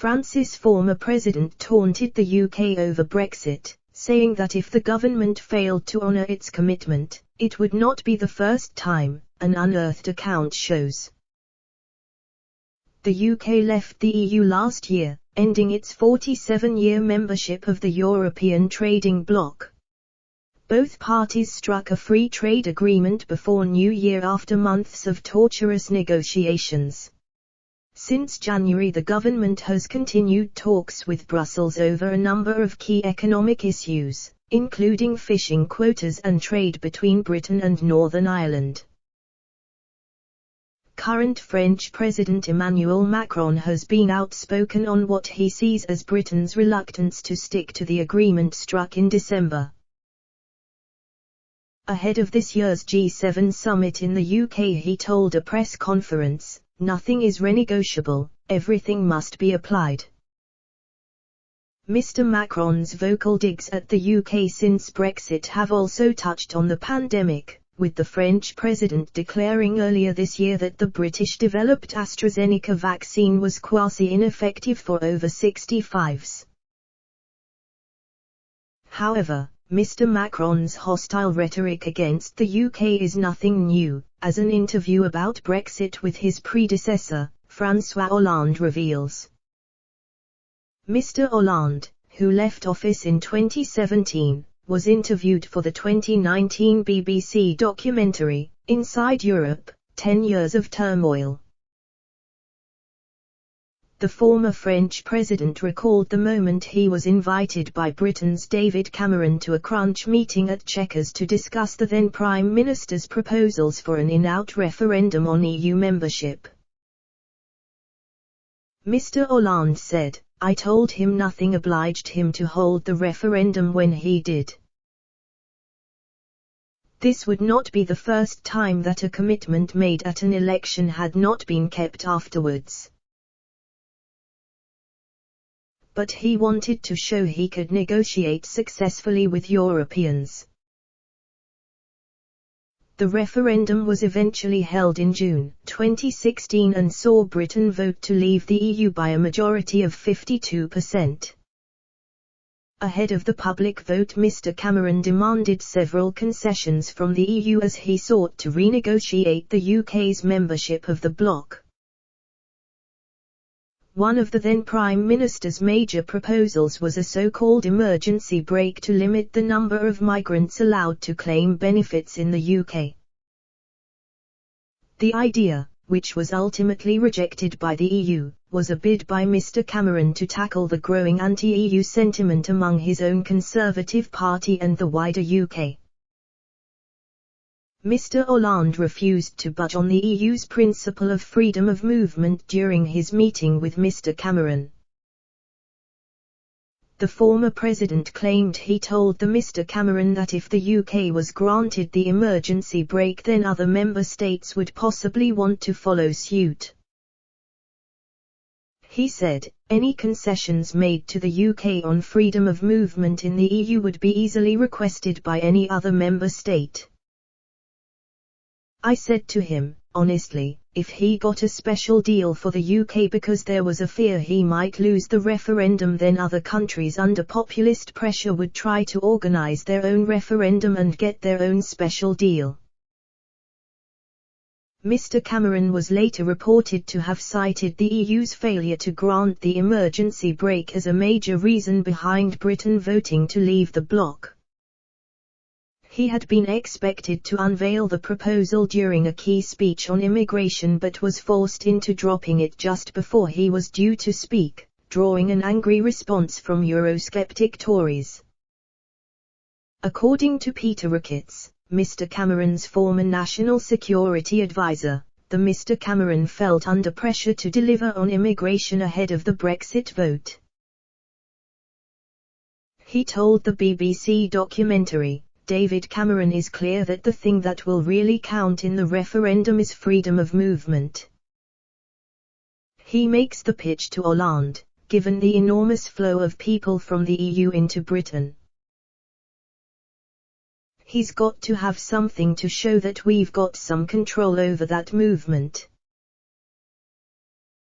France's former president taunted the UK over Brexit, saying that if the government failed to honour its commitment, it would not be the first time, an unearthed account shows. The UK left the EU last year, ending its 47-year membership of the European trading bloc. Both parties struck a free trade agreement before New Year after months of torturous negotiations. Since January, the government has continued talks with Brussels over a number of key economic issues, including fishing quotas and trade between Britain and Northern Ireland. Current French President Emmanuel Macron has been outspoken on what he sees as Britain's reluctance to stick to the agreement struck in December. Ahead of this year's G7 summit in the UK, he told a press conference, "Nothing is renegotiable, everything must be applied." Mr. Macron's vocal digs at the UK since Brexit have also touched on the pandemic, with the French president declaring earlier this year that the British-developed AstraZeneca vaccine was quasi-ineffective for over 65s. However, Mr. Macron's hostile rhetoric against the UK is nothing new, as an interview about Brexit with his predecessor, François Hollande, reveals. Mr. Hollande, who left office in 2017, was interviewed for the 2019 BBC documentary, Inside Europe, 10 Years of Turmoil. The former French president recalled the moment he was invited by Britain's David Cameron to a crunch meeting at Chequers to discuss the then Prime Minister's proposals for an in-out referendum on EU membership. Mr. Hollande said, "I told him nothing obliged him to hold the referendum when he did. This would not be the first time that a commitment made at an election had not been kept afterwards. But he wanted to show he could negotiate successfully with Europeans." The referendum was eventually held in June 2016 and saw Britain vote to leave the EU by a majority of 52%. Ahead of the public vote, Mr. Cameron demanded several concessions from the EU as he sought to renegotiate the UK's membership of the bloc. One of the then Prime Minister's major proposals was a so-called emergency brake to limit the number of migrants allowed to claim benefits in the UK. The idea, which was ultimately rejected by the EU, was a bid by Mr. Cameron to tackle the growing anti-EU sentiment among his own Conservative Party and the wider UK. Mr. Hollande refused to budge on the EU's principle of freedom of movement during his meeting with Mr. Cameron. The former president claimed he told Mr. Cameron that if the UK was granted the emergency brake, then other member states would possibly want to follow suit. He said, "Any concessions made to the UK on freedom of movement in the EU would be easily requested by any other member state." I said to him, honestly, if he got a special deal for the UK because there was a fear he might lose the referendum, then other countries under populist pressure would try to organize their own referendum and get their own special deal. Mr. Cameron was later reported to have cited the EU's failure to grant the emergency brake as a major reason behind Britain voting to leave the bloc. He had been expected to unveil the proposal during a key speech on immigration but was forced into dropping it just before he was due to speak, drawing an angry response from Eurosceptic Tories. According to Peter Ricketts, Mr. Cameron's former national security advisor, Mr. Cameron felt under pressure to deliver on immigration ahead of the Brexit vote. He told the BBC documentary, "David Cameron is clear that the thing that will really count in the referendum is freedom of movement." He makes the pitch to Hollande, given the enormous flow of people from the EU into Britain. He's got to have something to show that we've got some control over that movement.